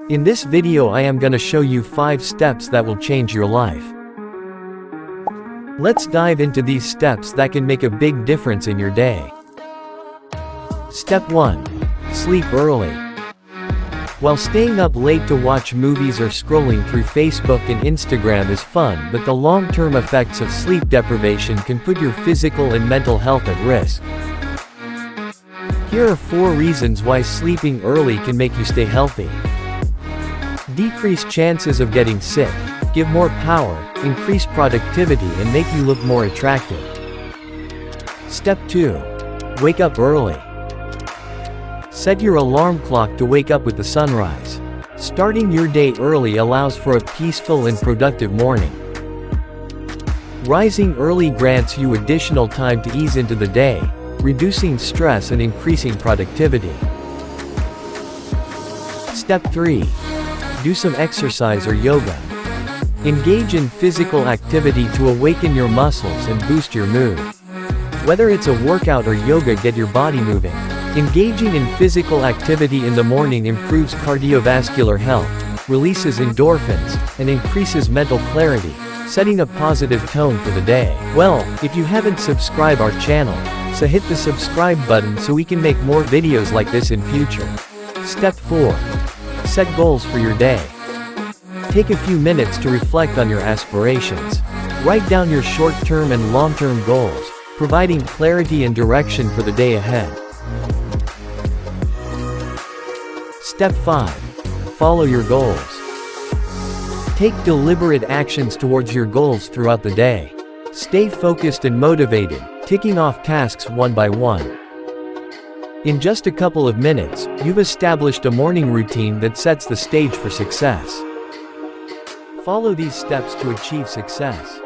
In this video I am gonna show you 5 steps that will change your life. Let's dive into these steps that can make a big difference in your day. Step 1. Sleep early. While staying up late to watch movies or scrolling through Facebook and Instagram is fun, but the long-term effects of sleep deprivation can put your physical and mental health at risk. Here are 4 reasons why sleeping early can make you stay healthy. Decrease chances of getting sick, give more power, increase productivity and make you look more attractive. Step 2. Wake up early. Set your alarm clock to wake up with the sunrise. Starting your day early allows for a peaceful and productive morning. Rising early grants you additional time to ease into the day, reducing stress and increasing productivity. Step 3. Do some exercise or yoga. Engage in physical activity to awaken your muscles and boost your mood. Whether it's a workout or yoga, get your body moving. Engaging in physical activity in the morning improves cardiovascular health, releases endorphins, and increases mental clarity, setting a positive tone for the day. Well, if you haven't subscribed our channel, so hit the subscribe button so we can make more videos like this in future. Step 4. Set goals for your day. Take a few minutes to reflect on your aspirations. Write down your short-term and long-term goals, providing clarity and direction for the day ahead. Step 5. Follow your goals. Take deliberate actions towards your goals throughout the day. Stay focused and motivated, ticking off tasks one by one. In just a couple of minutes, you've established a morning routine that sets the stage for success. Follow these steps to achieve success.